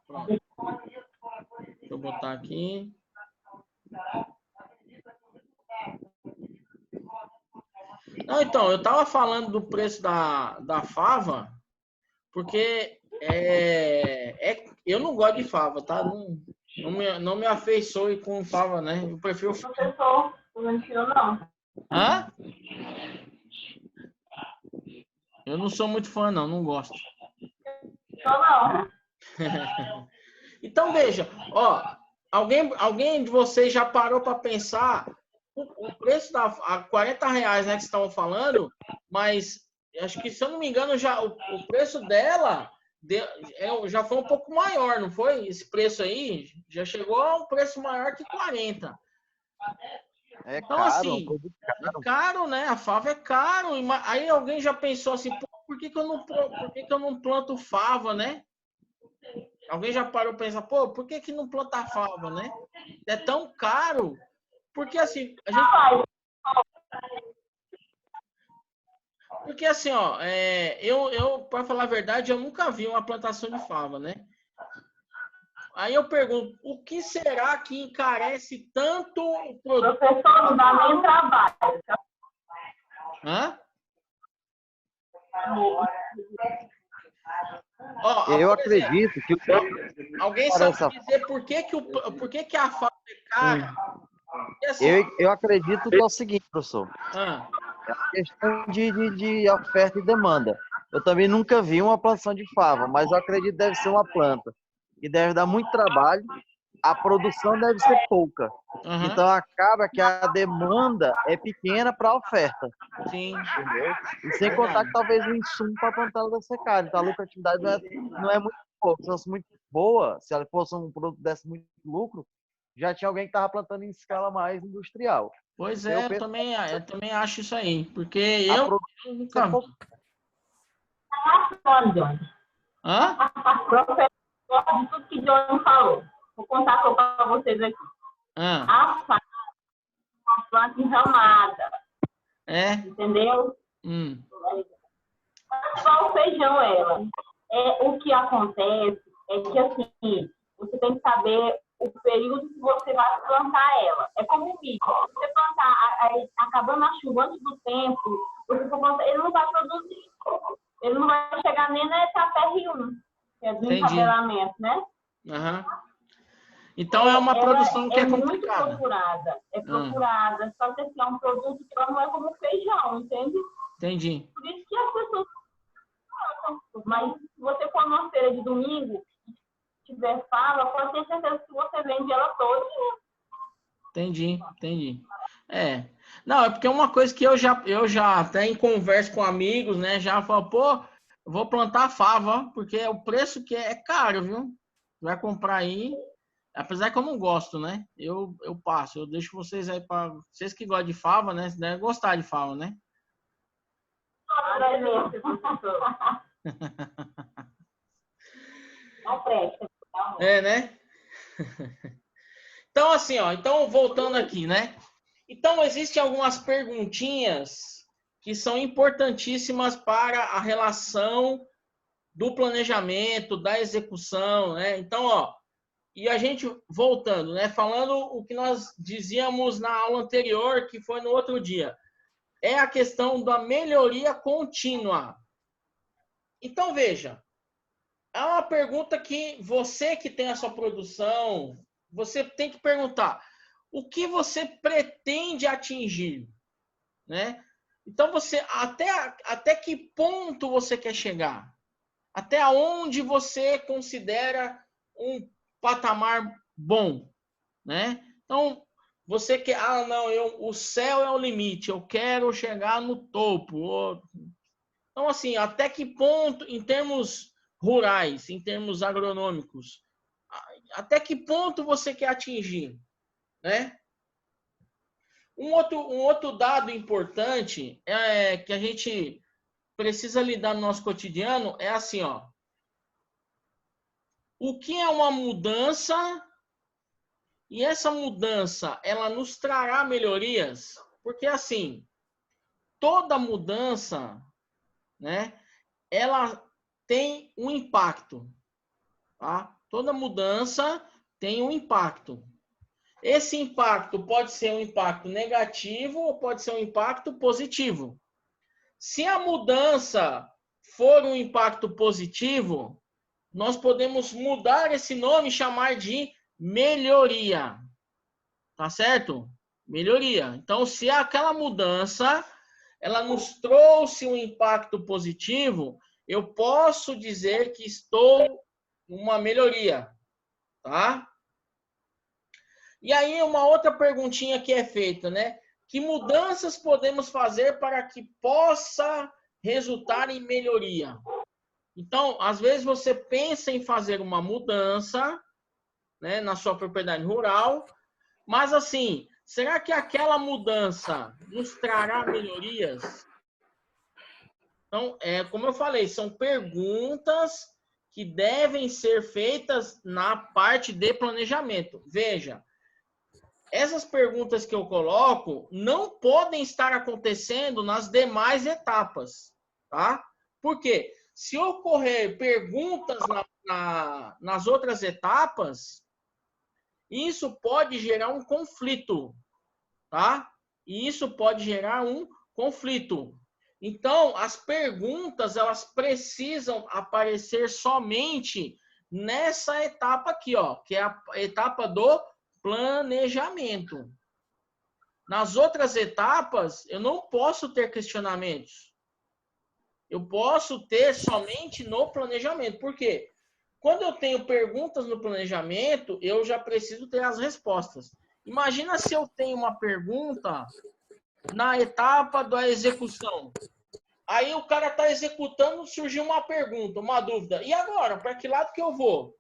Pronto. Deixa eu botar aqui. Não, então, eu estava falando do preço da fava, porque eu não gosto de fava, tá? Não me afeiçoe com fava, né? Eu prefiro... Professor, não tirou, não. Hã? Eu não sou muito fã, não gosto. Não. Então, veja, ó, alguém de vocês já parou para pensar o preço a R$ 40, né, que estavam falando, mas acho que, se eu não me engano, já o preço dela já foi um pouco maior, não foi? Esse preço aí já chegou a um preço maior que 40. É Então, caro, assim, um produto caro. é caro, né? A fava é caro. Aí alguém já pensou assim, por que que eu não planto fava, né? Alguém já parou para pensar, por que não planta fava, né? É tão caro. Porque assim, porque assim, ó, eu para falar a verdade, eu nunca vi uma plantação de fava, né? Aí eu pergunto, o que será que encarece tanto o produto? Professor, não dá nem trabalho. Hã? Ó, Eu por exemplo, acredito que alguém sabe dizer por que que a fava é cara? Assim, eu acredito que é o seguinte, professor. É uma questão de oferta e demanda. Eu também nunca vi uma plantação de fava, mas eu acredito que deve ser uma planta que deve dar muito trabalho, a produção deve ser pouca. Então acaba que a demanda é pequena para a oferta. Sim. Entendeu? E sem contar que talvez o insumo para plantar ela deve ser caro. Então a lucratividade não é muito boa. Se fosse muito boa, se ela fosse um produto que desse muito lucro, já tinha alguém que estava plantando em escala mais industrial. Pois Então, eu também acho isso aí, porque a eu produção nunca vi. Hã? Professor, de tudo que Johnny falou. Vou contar para vocês aqui. A fava é uma planta enramada. É? Entendeu? Só o feijão, ela. O que acontece é que, assim, você tem que saber o período que você vai plantar ela. É como o milho. Se você plantar acabando a chuva antes do tempo, você for plantar, ele não vai produzir. Ele não vai chegar nem na etapa R1, que é do encabelamento, né? Então é uma produção que é complicada. Muito procurada. É procurada. Só que assim, é um produto que não é como feijão, entende? Entendi. Por isso que as pessoas... Mas se você for numa feira de domingo, tiver fava, pode ter certeza que você vende ela toda. Entendi. Não, é porque é uma coisa que eu já até em conversa com amigos, né, já falo, eu vou plantar fava, porque o preço que é caro, viu? Vai comprar aí, apesar que eu não gosto, né? Eu passo, eu deixo vocês aí para vocês que gostam de fava, né? Vocês devem gostar de fava, né? Não presta. Né? Então, assim, ó, voltando aqui, né? Então, existem algumas perguntinhas que são importantíssimas para a relação do planejamento, da execução, né? Então, ó, e a gente voltando, né? Falando o que nós dizíamos na aula anterior, que foi no outro dia, é a questão da melhoria contínua. Então, veja, é uma pergunta que você que tem a sua produção, você tem que perguntar: o que você pretende atingir, né? Então você até que ponto você quer chegar? Até onde você considera um patamar bom, né? Então você quer, não, o céu é o limite, eu quero chegar no topo. Então assim, até que ponto em termos rurais, em termos agronômicos, até que ponto você quer atingir, né? Um outro dado importante que a gente precisa lidar no nosso cotidiano é assim, ó. O que é uma mudança? E essa mudança, ela nos trará melhorias? Porque assim, toda mudança, né, ela tem um impacto, tá? Toda mudança tem um impacto. Esse impacto pode ser um impacto negativo ou pode ser um impacto positivo. Se a mudança for um impacto positivo, nós podemos mudar esse nome e chamar de melhoria. Tá certo? Melhoria. Então, se aquela mudança ela nos trouxe um impacto positivo, eu posso dizer que estou uma melhoria, tá? E aí uma outra perguntinha que é feita, né? Que mudanças podemos fazer para que possa resultar em melhoria? Então, às vezes você pensa em fazer uma mudança, né, na sua propriedade rural, mas assim, será que aquela mudança nos trará melhorias? Então, como eu falei, são perguntas que devem ser feitas na parte de planejamento. Veja, essas perguntas que eu coloco não podem estar acontecendo nas demais etapas, tá? Por quê? Se ocorrer perguntas nas outras etapas, isso pode gerar um conflito, tá? E isso pode gerar um conflito. Então, as perguntas, elas precisam aparecer somente nessa etapa aqui, ó, que é a etapa do planejamento. Nas outras etapas, eu não posso ter questionamentos. Eu posso ter somente no planejamento. Por quê? Quando eu tenho perguntas no planejamento, eu já preciso ter as respostas. Imagina se eu tenho uma pergunta na etapa da execução. Aí o cara está executando, surgiu uma pergunta, uma dúvida. E agora? Para que lado que eu vou?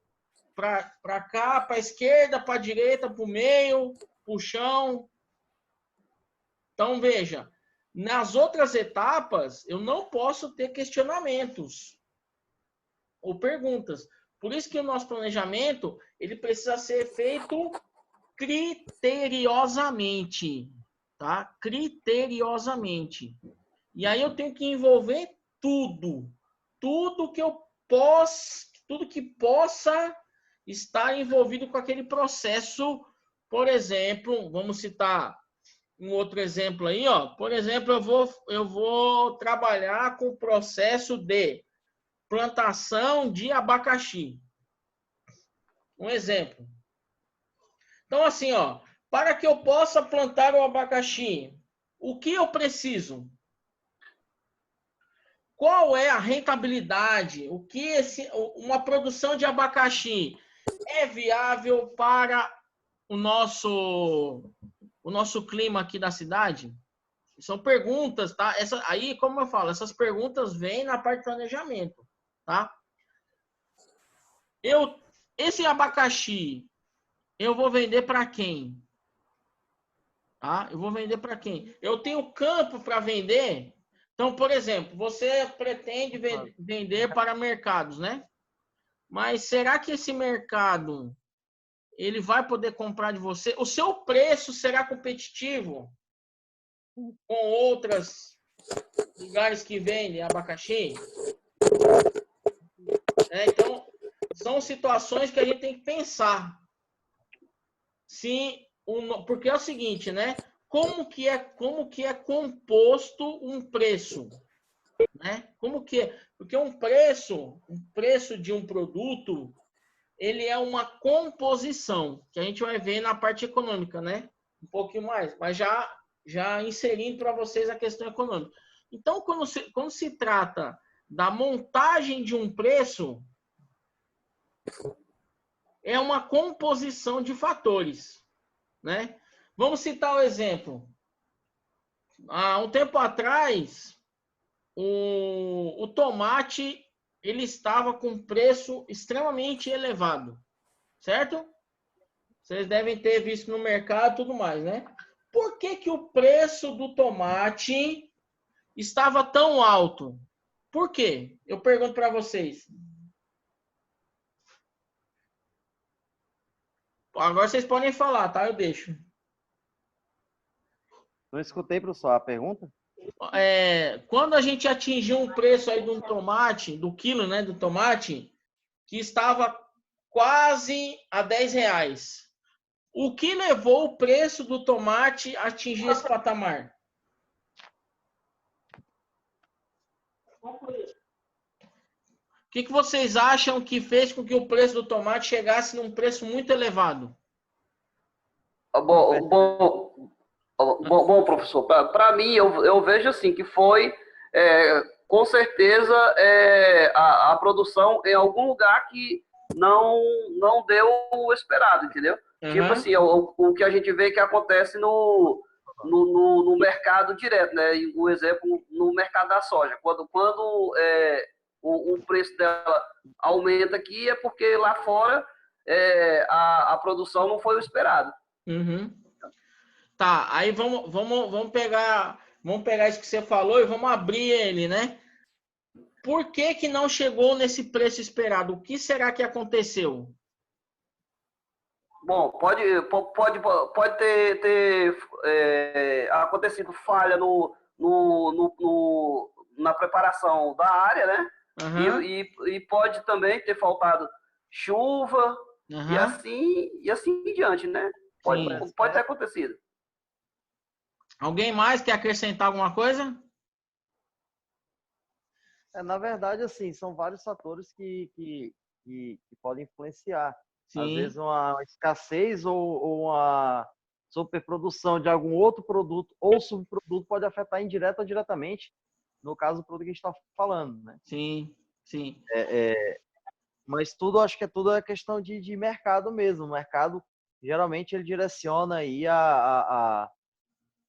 Para cá, para a esquerda, para a direita, para o meio, para o chão. Então, veja, nas outras etapas, eu não posso ter questionamentos ou perguntas. Por isso que o nosso planejamento, ele precisa ser feito criteriosamente, tá? Criteriosamente. E aí eu tenho que envolver tudo que eu possa, tudo que possa estar envolvido com aquele processo. Por exemplo, vamos citar um outro exemplo aí, ó. Por exemplo, eu vou trabalhar com o processo de plantação de abacaxi. Um exemplo. Então, assim, ó, para que eu possa plantar o abacaxi, o que eu preciso? Qual é a rentabilidade? O que uma produção de abacaxi é viável para o nosso clima aqui da cidade? São perguntas, tá? Aí, como eu falo, essas perguntas vêm na parte de planejamento, tá? Esse abacaxi, eu vou vender para quem? Tá? Eu vou vender para quem? Eu tenho campo para vender? Então, por exemplo, você pretende vender para mercados, né? Mas será que esse mercado ele vai poder comprar de você? O seu preço será competitivo com outros lugares que vendem abacaxi? Então, são situações que a gente tem que pensar. Porque é o seguinte, né? Como que é composto um preço, né? Como que é? Porque um preço de um produto, ele é uma composição, que a gente vai ver na parte econômica, né? Um pouquinho mais, mas já inserindo para vocês a questão econômica. Então, quando se trata da montagem de um preço, é uma composição de fatores, né? Vamos citar o exemplo. Há um tempo atrás, o tomate ele estava com preço extremamente elevado, certo? Vocês devem ter visto no mercado e tudo mais, né? Por que o preço do tomate estava tão alto? Por quê? Eu pergunto para vocês. Agora vocês podem falar, tá? Eu deixo. Não escutei, professor, a pergunta? Quando a gente atingiu um preço aí de um tomate, do quilo, né, do tomate, que estava quase a R$10. O que levou o preço do tomate a atingir esse patamar? O que vocês acham que fez com que o preço do tomate chegasse num preço muito elevado? Bom, professor, para mim, eu vejo assim, que foi, com certeza, a produção em algum lugar que não deu o esperado, entendeu? Tipo assim, o que a gente vê que acontece no mercado direto, né? O exemplo, no mercado da soja. Quando o preço dela aumenta aqui, é porque lá fora a produção não foi o esperado. Tá, aí vamos pegar isso que você falou e vamos abrir ele, né? Por que não chegou nesse preço esperado? O que será que aconteceu? Bom, pode ter acontecido falha na preparação da área, né? E pode também ter faltado chuva e assim em diante, né? Pode ter acontecido. Alguém mais quer acrescentar alguma coisa? Na verdade, assim, são vários fatores que podem influenciar. Sim. Às vezes uma escassez ou uma superprodução de algum outro produto ou subproduto pode afetar indireta ou diretamente, no caso do produto que a gente está falando, né? Sim, sim. Mas tudo, acho que tudo é questão de mercado mesmo. O mercado, geralmente, ele direciona aí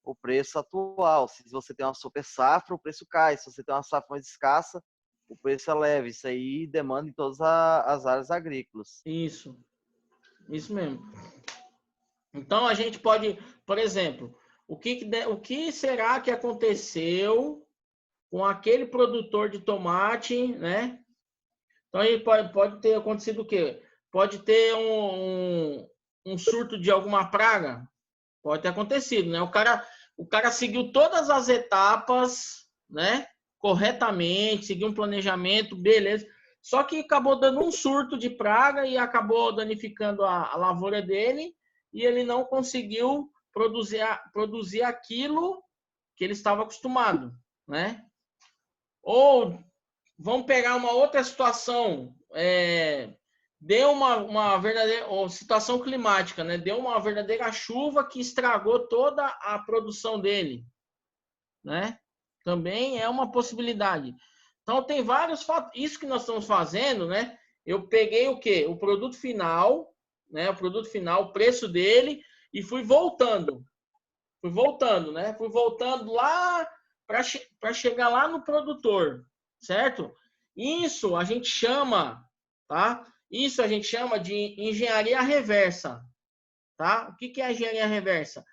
o preço atual. Se você tem uma super safra, o preço cai. Se você tem uma safra mais escassa, o preço é leve. Isso aí demanda em todas as áreas agrícolas. Isso mesmo. Então, a gente pode, por exemplo, o que será que aconteceu com aquele produtor de tomate, né? Então, aí pode ter acontecido o quê? Pode ter um surto de alguma praga? Pode ter acontecido, né? O cara seguiu todas as etapas, né? Corretamente, seguiu um planejamento, beleza. Só que acabou dando um surto de praga e acabou danificando a lavoura dele e ele não conseguiu produzir aquilo que ele estava acostumado, né? Ou vamos pegar uma outra situação, deu uma verdadeira situação climática, né? Deu uma verdadeira chuva que estragou toda a produção dele, né? Também é uma possibilidade. Então tem vários fatos. Isso que nós estamos fazendo, né? Eu peguei o quê? O produto final, né? O produto final, o preço dele e fui voltando, né? Fui voltando lá para chegar lá no produtor, certo? Isso a gente chama, tá? Isso a gente chama de engenharia reversa, tá? O que é engenharia reversa?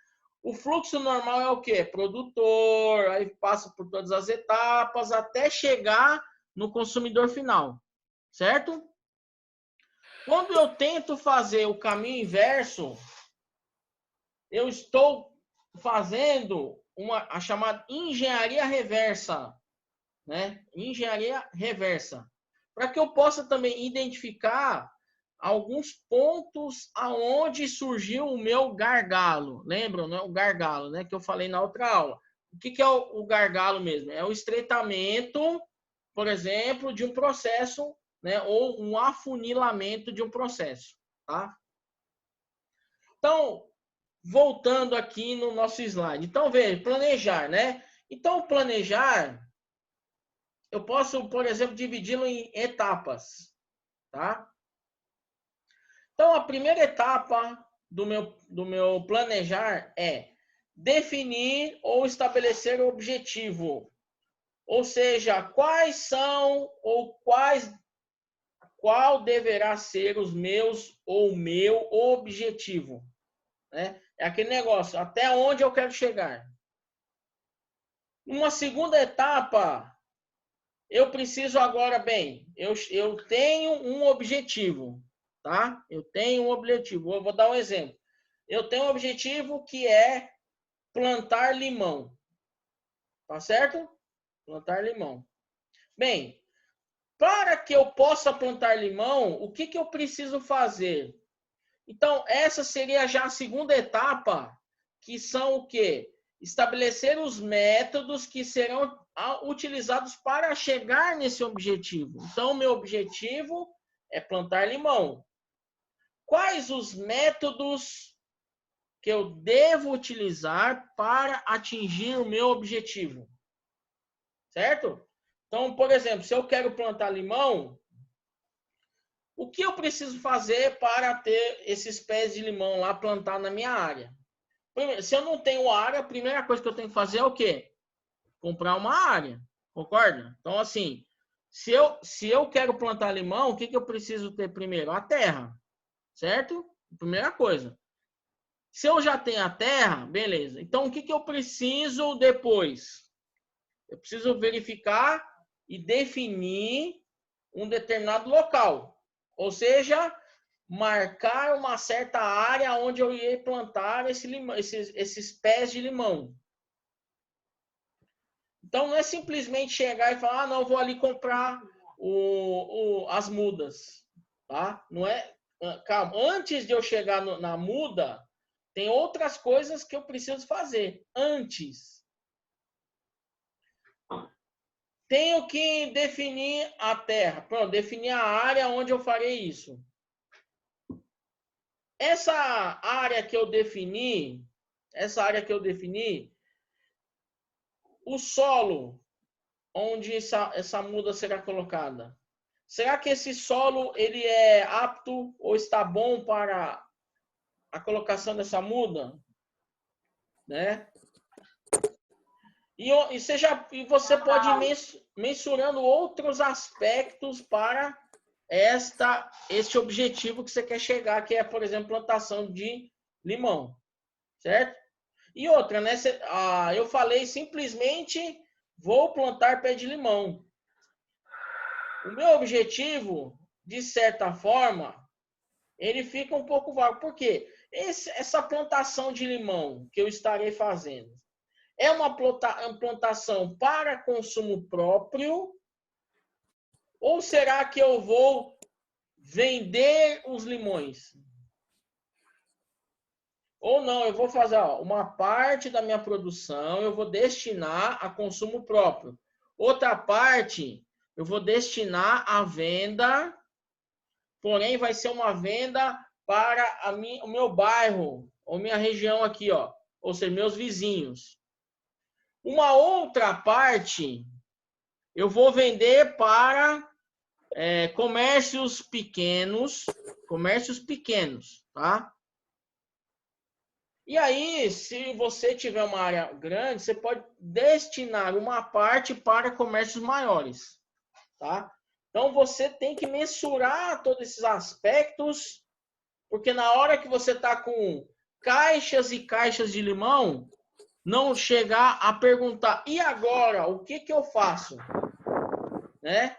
O fluxo normal é o quê? Produtor, aí passa por todas as etapas até chegar no consumidor final, certo? Quando eu tento fazer o caminho inverso, eu estou fazendo a chamada engenharia reversa, né? Engenharia reversa. Para que eu possa também identificar alguns pontos aonde surgiu o meu gargalo. Lembram, né? O gargalo, né? Que eu falei na outra aula. O que é o gargalo mesmo? É o estreitamento, por exemplo, de um processo, né? Ou um afunilamento de um processo, tá? Então, voltando aqui no nosso slide. Então, veja, planejar, né? Então, planejar, eu posso, por exemplo, dividi-lo em etapas, tá? Então, a primeira etapa do meu planejar é definir ou estabelecer o objetivo. Ou seja, quais são ou qual deverá ser os meus ou meu objetivo, né? É aquele negócio, até onde eu quero chegar. Uma segunda etapa, eu preciso agora, eu tenho um objetivo, tá? Eu tenho um objetivo. Eu vou dar um exemplo. Eu tenho um objetivo que é plantar limão. Tá certo? Plantar limão. Bem, Para que eu possa plantar limão, o que eu preciso fazer? Então, essa seria já a segunda etapa, que são o quê? Estabelecer os métodos que serão utilizados para chegar nesse objetivo. Então, meu objetivo é plantar limão. Quais os métodos que eu devo utilizar para atingir o meu objetivo? Certo? Então, por exemplo, se eu quero plantar limão, o que eu preciso fazer para ter esses pés de limão lá plantar na minha área? Primeiro, se eu não tenho área, a primeira coisa que eu tenho que fazer é o quê? Comprar uma área. Concorda? Então, assim, se eu quero plantar limão, o que eu preciso ter primeiro? A terra. Certo? Primeira coisa. Se eu já tenho a terra, beleza. Então, o que eu preciso depois? Eu preciso verificar e definir um determinado local. Ou seja, marcar uma certa área onde eu ia plantar esses pés de limão. Então, não é simplesmente chegar e falar, não, vou ali comprar as mudas. Tá? Não é... Calma, antes de eu chegar na muda, tem outras coisas que eu preciso fazer antes. Tenho que definir a terra. Pronto, definir a área onde eu farei isso. Essa área que eu defini, o solo onde essa muda será colocada. Será que esse solo ele é apto ou está bom para a colocação dessa muda? Né? E você pode ir mensurando outros aspectos para este objetivo que você quer chegar, que é, por exemplo, plantação de limão, certo? E outra, né? Eu falei simplesmente vou plantar pé de limão. O meu objetivo, de certa forma, ele fica um pouco vago. Por quê? Essa plantação de limão que eu estarei fazendo é uma plantação para consumo próprio? Ou será que eu vou vender os limões? Ou não, eu vou fazer uma parte da minha produção, eu vou destinar a consumo próprio. Outra parte, eu vou destinar à venda, porém vai ser uma venda para o meu bairro, ou minha região aqui, ó, ou seja, meus vizinhos. Uma outra parte, eu vou vender para comércios pequenos, tá? E aí, se você tiver uma área grande, você pode destinar uma parte para comércios maiores, tá? Então, você tem que mensurar todos esses aspectos, porque na hora que você está com caixas e caixas de limão, não chegar a perguntar, e agora, o que eu faço? Né?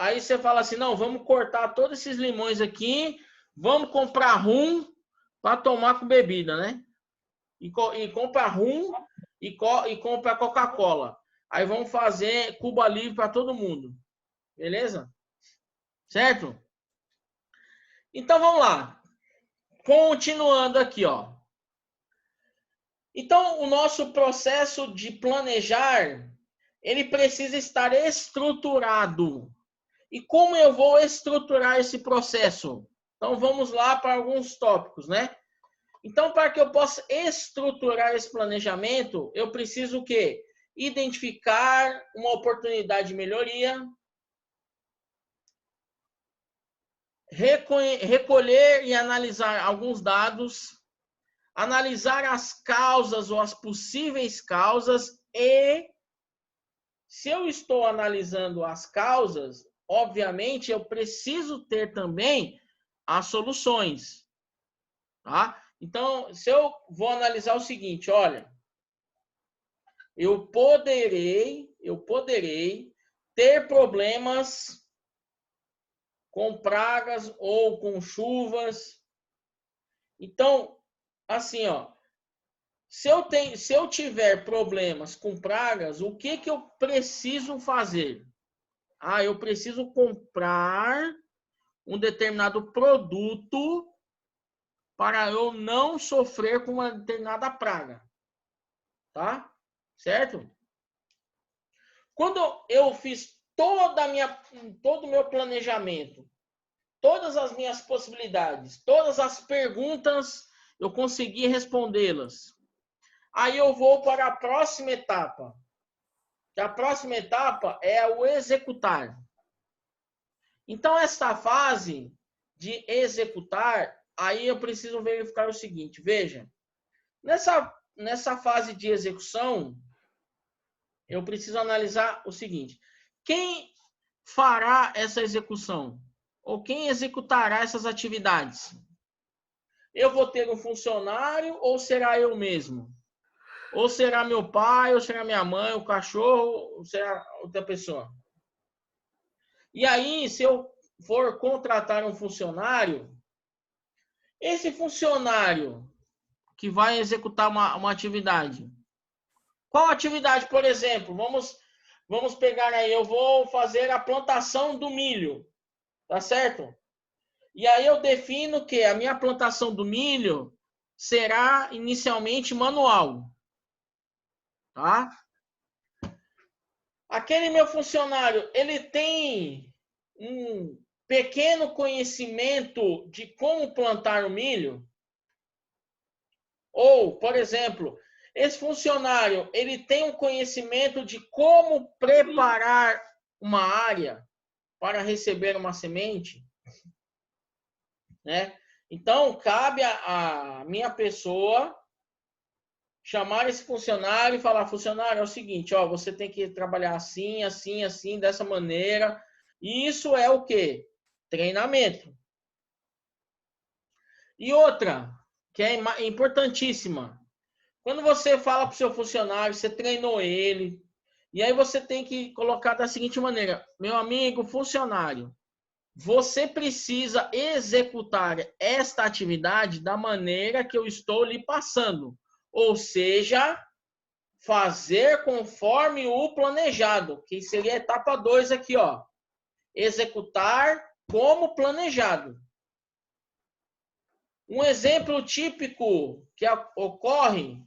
Aí você fala assim, não, vamos cortar todos esses limões aqui, vamos comprar rum para tomar com bebida, né? E compra rum e compra Coca-Cola. Aí vamos fazer Cuba Livre para todo mundo. Beleza? Certo? Então vamos lá. Continuando aqui, ó. Então o nosso processo de planejar, ele precisa estar estruturado. E como eu vou estruturar esse processo? Então vamos lá para alguns tópicos, né? Então, para que eu possa estruturar esse planejamento, eu preciso o quê? Identificar uma oportunidade de melhoria, recolher e analisar alguns dados, analisar as causas ou as possíveis causas e, se eu estou analisando as causas, obviamente eu preciso ter também as soluções, tá? Então, se eu vou analisar o seguinte, olha, eu poderei ter problemas com pragas ou com chuvas. Então, assim, ó, se eu tiver problemas com pragas, o que eu preciso fazer? eu preciso comprar um determinado produto para eu não sofrer com uma determinada praga. Tá? Certo? Quando eu fiz todo o meu planejamento, todas as minhas possibilidades, todas as perguntas, eu consegui respondê-las. Aí eu vou para a próxima etapa. A próxima etapa é o executar. Então, esta fase de executar, aí eu preciso verificar o seguinte. Veja, nessa fase de execução, eu preciso analisar o seguinte. Quem fará essa execução? Ou quem executará essas atividades? Eu vou ter um funcionário ou será eu mesmo? Ou será meu pai, ou será minha mãe, o cachorro, ou será outra pessoa? E aí, se eu for contratar um funcionário, esse funcionário que vai executar uma atividade, qual atividade, por exemplo? Vamos pegar aí, eu vou fazer a plantação do milho, tá certo? E aí eu defino que a minha plantação do milho será inicialmente manual, tá? Aquele meu funcionário, ele tem um pequeno conhecimento de como plantar o milho? Ou, por exemplo, esse funcionário, ele tem um conhecimento de como preparar uma área para receber uma semente, né? Então, cabe a minha pessoa chamar esse funcionário e falar, funcionário, é o seguinte, ó, você tem que trabalhar assim, assim, assim, dessa maneira. E isso é o quê? Treinamento. E outra, que é importantíssima. Quando você fala para o seu funcionário, você treinou ele, e aí você tem que colocar da seguinte maneira, meu amigo funcionário, você precisa executar esta atividade da maneira que eu estou lhe passando. Ou seja, fazer conforme o planejado, que seria a etapa 2 aqui, ó. Executar como planejado. Um exemplo típico que ocorre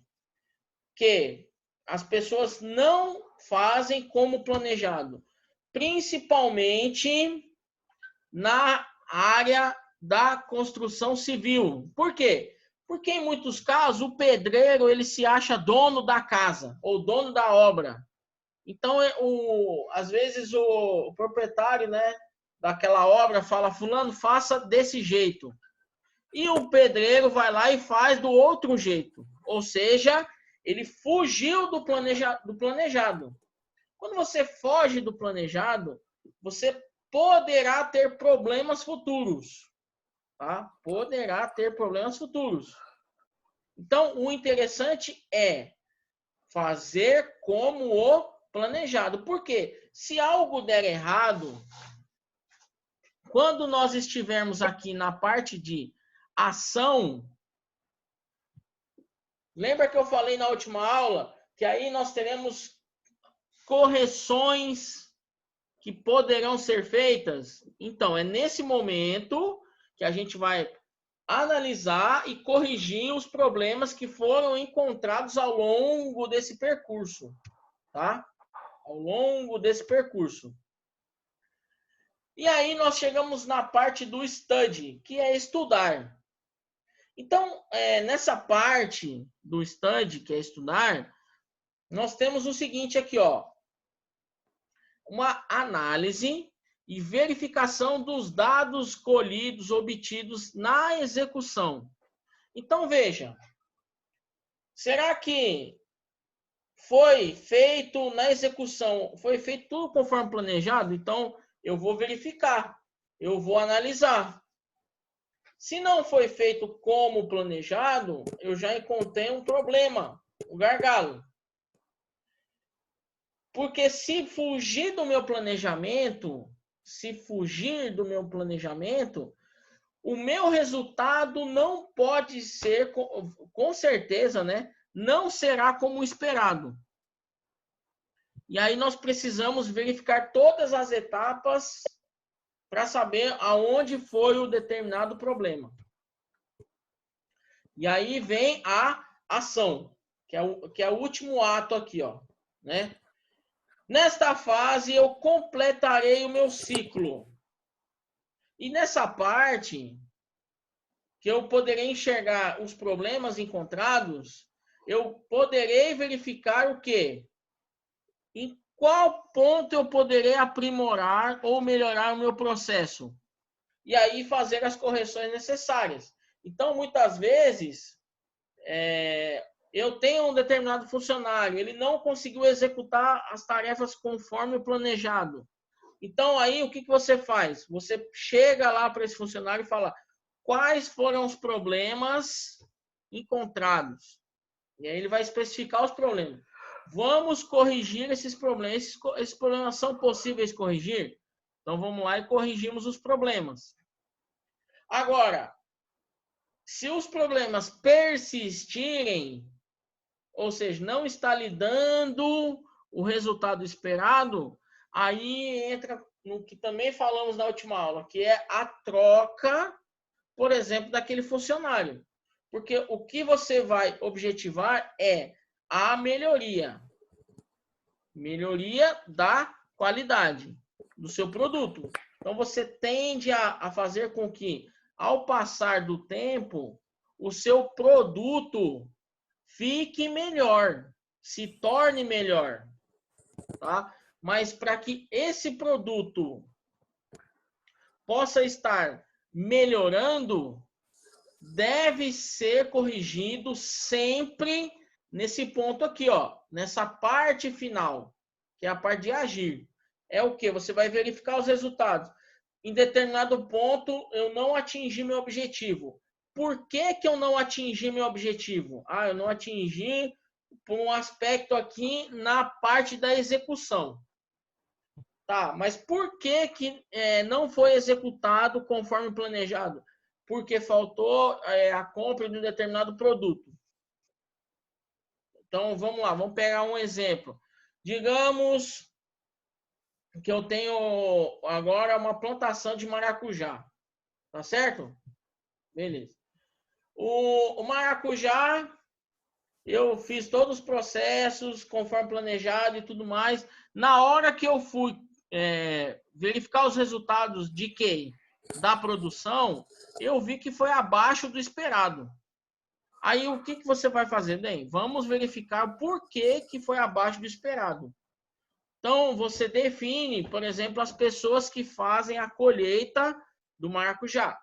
que as pessoas não fazem como planejado, principalmente na área da construção civil. Por quê? Porque em muitos casos o pedreiro ele se acha dono da casa ou dono da obra. Então, às vezes o proprietário, né, daquela obra fala, fulano, faça desse jeito. E o pedreiro vai lá e faz do outro jeito. Ou seja, ele fugiu do planejado. Quando você foge do planejado, você poderá ter problemas futuros. Tá? Poderá ter problemas futuros. Então, o interessante é fazer como o planejado. Por quê? Se algo der errado, quando nós estivermos aqui na parte de ação, lembra que eu falei na última aula que aí nós teremos correções que poderão ser feitas? Então, é nesse momento que a gente vai analisar e corrigir os problemas que foram encontrados ao longo desse percurso, tá? Ao longo desse percurso. E aí nós chegamos na parte do study, que é estudar. Então, nessa parte do study, que é estudar, nós temos o seguinte aqui, ó. Uma análise e verificação dos dados colhidos, obtidos na execução. Então, veja, será que foi feito na execução, foi feito tudo conforme planejado? Então, eu vou verificar, eu vou analisar. Se não foi feito como planejado, eu já encontrei um problema, um gargalo. Porque se fugir do meu planejamento, o meu resultado não pode ser, com certeza, né? Não será como esperado. E aí nós precisamos verificar todas as etapas para saber aonde foi o determinado problema. E aí vem a ação, que é o último ato aqui, ó, né? Nesta fase, eu completarei o meu ciclo. E nessa parte, que eu poderei enxergar os problemas encontrados, eu poderei verificar o quê? Em qual ponto eu poderei aprimorar ou melhorar o meu processo? E aí fazer as correções necessárias. Então, muitas vezes, eu tenho um determinado funcionário, ele não conseguiu executar as tarefas conforme o planejado. Então, aí, o que você faz? Você chega lá para esse funcionário e fala quais foram os problemas encontrados. E aí ele vai especificar os problemas. Vamos corrigir esses problemas. Esses problemas são possíveis corrigir? Então, vamos lá e corrigimos os problemas. Agora, se os problemas persistirem, ou seja, não está lhe dando o resultado esperado, aí entra no que também falamos na última aula, que é a troca, por exemplo, daquele funcionário. Porque o que você vai objetivar é a melhoria. Melhoria da qualidade do seu produto. Então, você tende a fazer com que, ao passar do tempo, o seu produto fique melhor, se torne melhor, tá? Mas para que esse produto possa estar melhorando, deve ser corrigido sempre nesse ponto aqui, ó, nessa parte final, que é a parte de agir. É o que? Você vai verificar os resultados. Em determinado ponto, eu não atingi meu objetivo. Por que que eu não atingi meu objetivo? Eu não atingi por um aspecto aqui na parte da execução. Tá, mas por que que não foi executado conforme planejado? Porque faltou a compra de um determinado produto. Então, vamos lá, vamos pegar um exemplo. Digamos que eu tenho agora uma plantação de maracujá. Tá certo? Beleza. O maracujá, eu fiz todos os processos conforme planejado e tudo mais. Na hora que eu fui verificar os resultados de quê? Da produção, eu vi que foi abaixo do esperado. Aí, o que você vai fazer? Bem, vamos verificar por que que foi abaixo do esperado. Então, você define, por exemplo, as pessoas que fazem a colheita do maracujá.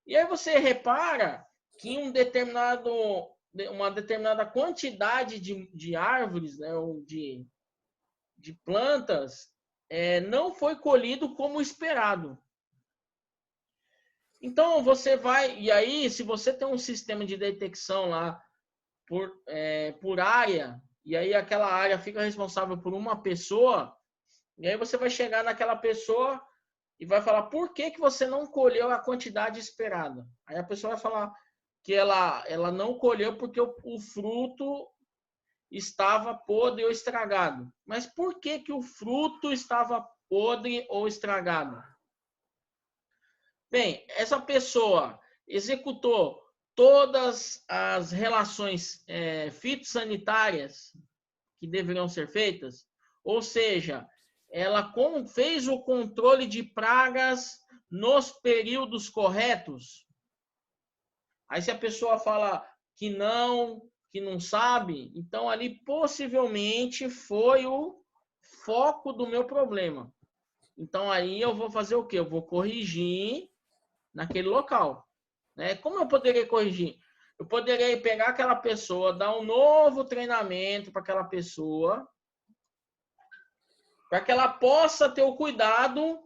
E aí você repara que uma determinada quantidade de árvores, né, ou de plantas, não foi colhido como esperado. Então, você vai... E aí, se você tem um sistema de detecção lá por área, e aí aquela área fica responsável por uma pessoa, e aí você vai chegar naquela pessoa e vai falar por que que você não colheu a quantidade esperada. Aí a pessoa vai falar que ela não colheu porque o fruto estava podre ou estragado. Mas por que que o fruto estava podre ou estragado? Bem, essa pessoa executou todas as relações fitossanitárias que deveriam ser feitas, ou seja, ela fez o controle de pragas nos períodos corretos. Aí se a pessoa fala que não sabe, então ali possivelmente foi o foco do meu problema. Então aí eu vou fazer o quê? Eu vou corrigir naquele local. Né? Como eu poderia corrigir? Eu poderia pegar aquela pessoa, dar um novo treinamento para aquela pessoa, para que ela possa ter o cuidado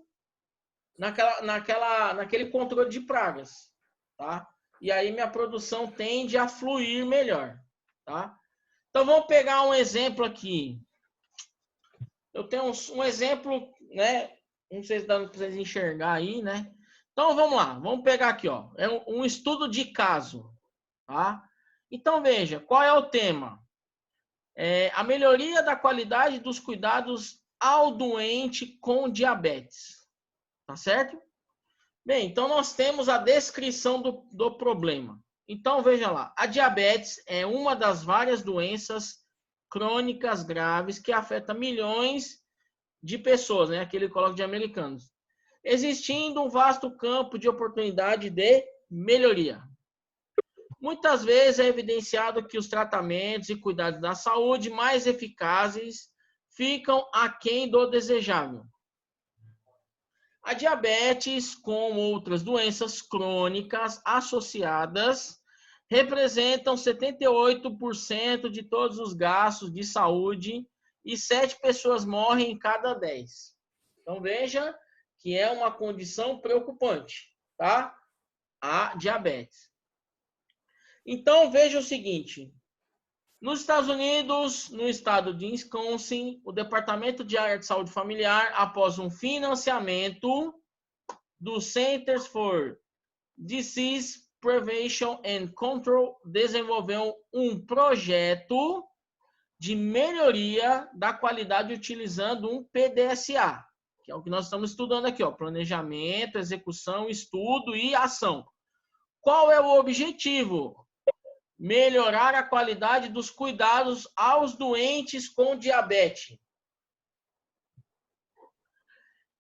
naquele controle de pragas. Tá? E aí minha produção tende a fluir melhor. Tá? Então vamos pegar um exemplo aqui. Eu tenho um exemplo, né? Não sei se dá para vocês enxergar aí, né? Então, vamos lá. Vamos pegar aqui, ó. É um estudo de caso, tá? Então, veja, qual é o tema? A melhoria da qualidade dos cuidados ao doente com diabetes. Tá certo? Bem, então nós temos a descrição do problema. Então, veja lá. A diabetes é uma das várias doenças crônicas graves que afeta milhões de pessoas, né? Aqui ele coloca de americanos. Existindo um vasto campo de oportunidade de melhoria. Muitas vezes é evidenciado que os tratamentos e cuidados da saúde mais eficazes ficam aquém do desejável. A diabetes, como outras doenças crônicas associadas, representam 78% de todos os gastos de saúde e 7 pessoas morrem em cada 10. Então, veja que é uma condição preocupante, tá? A diabetes. Então, veja o seguinte. Nos Estados Unidos, no estado de Wisconsin, o Departamento de Área de Saúde Familiar, após um financiamento do Centers for Disease Prevention and Control, desenvolveu um projeto de melhoria da qualidade utilizando um PDSA, que é o que nós estamos estudando aqui, ó, planejamento, execução, estudo e ação. Qual é o objetivo? Melhorar a qualidade dos cuidados aos doentes com diabetes.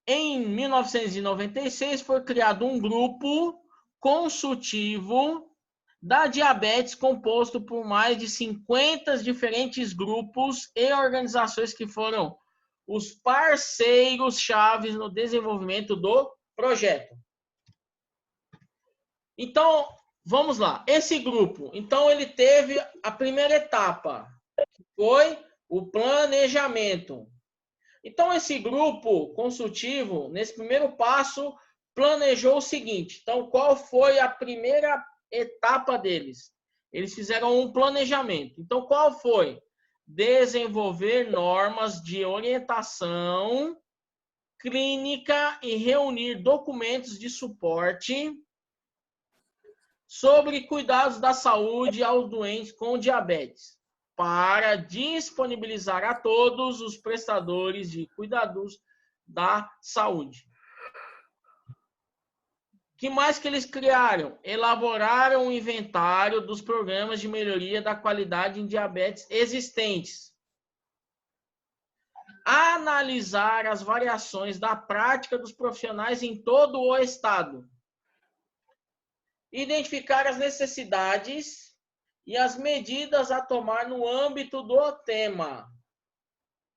Em 1996, foi criado um grupo consultivo da diabetes composto por mais de 50 diferentes grupos e organizações que foram os parceiros-chave no desenvolvimento do projeto. Então, vamos lá. Esse grupo, então, ele teve a primeira etapa, que foi o planejamento. Então, esse grupo consultivo, nesse primeiro passo, planejou o seguinte. Então, qual foi a primeira etapa deles? Eles fizeram um planejamento. Então, qual foi? Desenvolver normas de orientação clínica e reunir documentos de suporte sobre cuidados da saúde aos doentes com diabetes, para disponibilizar a todos os prestadores de cuidados da saúde. O que mais que eles criaram? Elaboraram um inventário dos programas de melhoria da qualidade em diabetes existentes. Analisar as variações da prática dos profissionais em todo o estado. Identificar as necessidades e as medidas a tomar no âmbito do tema.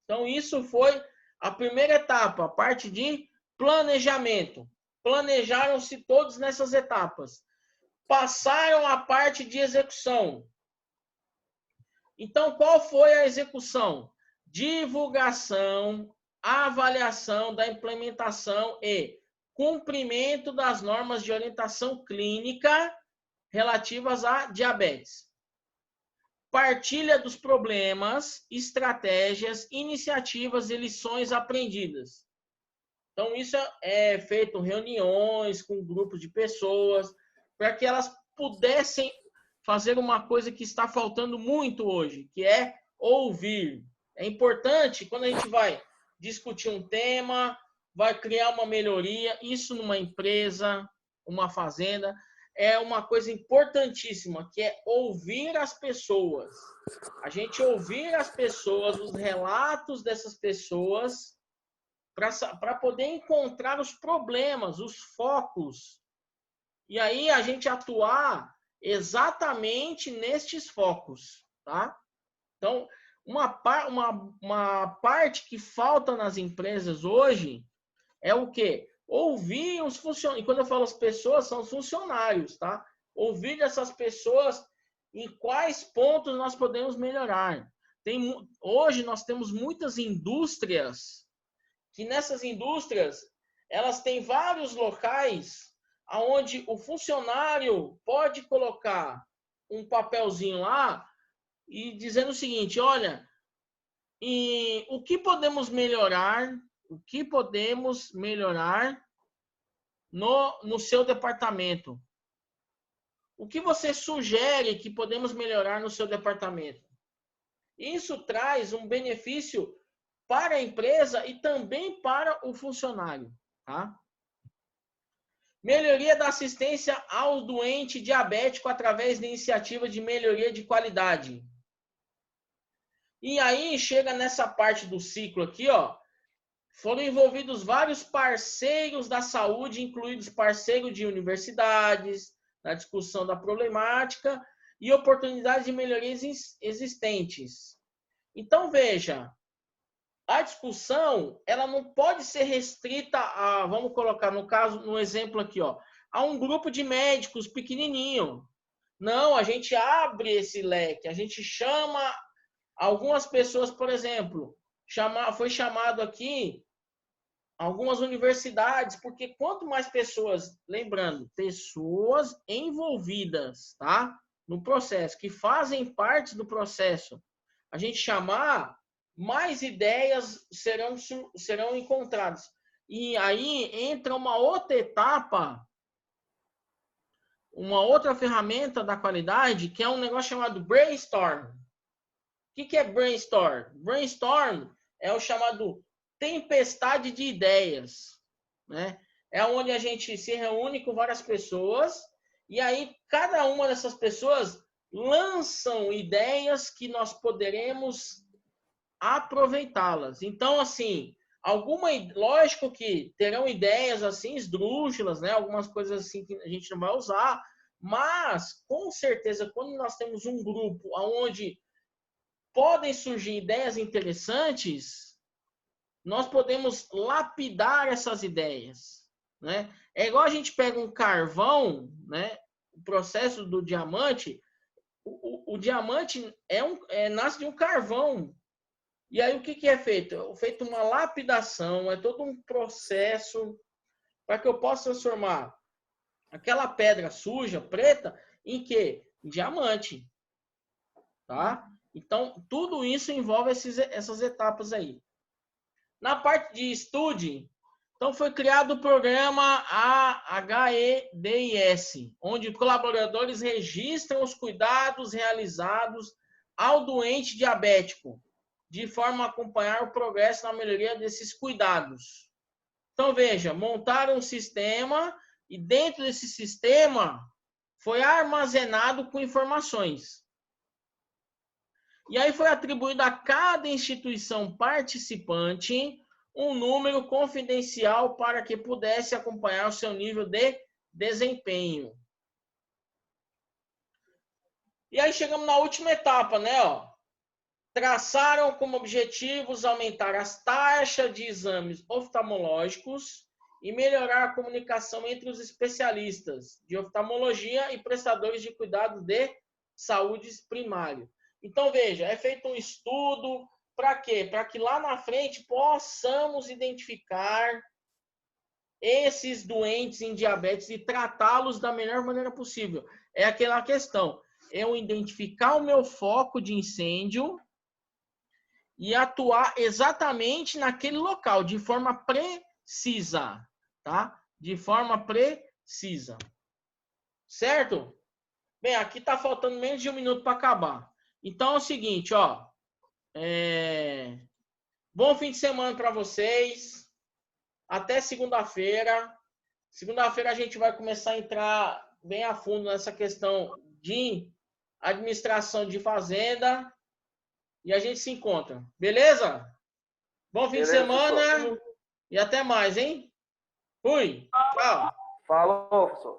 Então, isso foi a primeira etapa, a parte de planejamento. Planejaram-se todos nessas etapas. Passaram a parte de execução. Então, qual foi a execução? Divulgação, avaliação da implementação e cumprimento das normas de orientação clínica relativas a diabetes. Partilha dos problemas, estratégias, iniciativas e lições aprendidas. Então, isso é feito reuniões com grupos de pessoas, para que elas pudessem fazer uma coisa que está faltando muito hoje, que é ouvir. É importante, quando a gente vai discutir um tema, vai criar uma melhoria, isso numa empresa, uma fazenda, é uma coisa importantíssima, que é ouvir as pessoas. A gente ouvir as pessoas, os relatos dessas pessoas, para poder encontrar os problemas, os focos. E aí a gente atuar exatamente nestes focos, tá? Então, uma parte que falta nas empresas hoje é o quê? Ouvir os funcionários. E quando eu falo as pessoas, são os funcionários, tá? Ouvir essas pessoas em quais pontos nós podemos melhorar. Hoje nós temos muitas indústrias, que nessas indústrias, elas têm vários locais onde o funcionário pode colocar um papelzinho lá e dizendo o seguinte, olha, o que podemos melhorar no seu departamento? O que você sugere que podemos melhorar no seu departamento? Isso traz um benefício para a empresa e também para o funcionário, tá? Melhoria da assistência ao doente diabético através da iniciativa de melhoria de qualidade. E aí chega nessa parte do ciclo aqui, ó. Foram envolvidos vários parceiros da saúde, incluídos parceiros de universidades, na discussão da problemática e oportunidades de melhorias existentes. Então, veja, a discussão, ela não pode ser restrita a, vamos colocar no caso, no exemplo aqui, ó, a um grupo de médicos pequenininho. Não, a gente abre esse leque, a gente chama algumas pessoas, por exemplo, foi chamado aqui algumas universidades, porque quanto mais pessoas, lembrando, pessoas envolvidas, tá, no processo, que fazem parte do processo, a gente chamar, mais ideias serão encontradas. E aí entra uma outra etapa, uma outra ferramenta da qualidade, que é um negócio chamado brainstorm. O que é brainstorm? Brainstorm é o chamado tempestade de ideias, né? É onde a gente se reúne com várias pessoas e aí cada uma dessas pessoas lançam ideias que nós poderemos aproveitá-las. Então, assim, lógico que terão ideias assim esdrúxulas, né? Algumas coisas assim que a gente não vai usar, mas com certeza quando nós temos um grupo onde podem surgir ideias interessantes, nós podemos lapidar essas ideias, né? É igual a gente pega um carvão, né? O processo do diamante, o diamante nasce de um carvão. E aí o que é feito? É feito uma lapidação, é todo um processo para que eu possa transformar aquela pedra suja, preta, em quê? Em diamante, tá? Então, tudo isso envolve essas etapas aí. Na parte de estude, então foi criado o programa HEDIS, onde colaboradores registram os cuidados realizados ao doente diabético, de forma a acompanhar o progresso na melhoria desses cuidados. Então, veja, montaram um sistema e dentro desse sistema foi armazenado com informações. E aí foi atribuído a cada instituição participante um número confidencial para que pudesse acompanhar o seu nível de desempenho. E aí chegamos na última etapa, né? Ó. Traçaram como objetivos aumentar as taxas de exames oftalmológicos e melhorar a comunicação entre os especialistas de oftalmologia e prestadores de cuidados de saúde primário. Então, veja, é feito um estudo, para quê? Para que lá na frente possamos identificar esses doentes em diabetes e tratá-los da melhor maneira possível. É aquela questão, eu identificar o meu foco de incêndio e atuar exatamente naquele local, de forma precisa, tá? De forma precisa. Certo? Bem, aqui está faltando menos de 1 minuto para acabar. Então é o seguinte, ó. Bom fim de semana para vocês. Até segunda-feira. Segunda-feira a gente vai começar a entrar bem a fundo nessa questão de administração de fazenda. E a gente se encontra. Beleza? Bom fim de semana. E até mais, hein? Fui. Tchau. Falou, professor.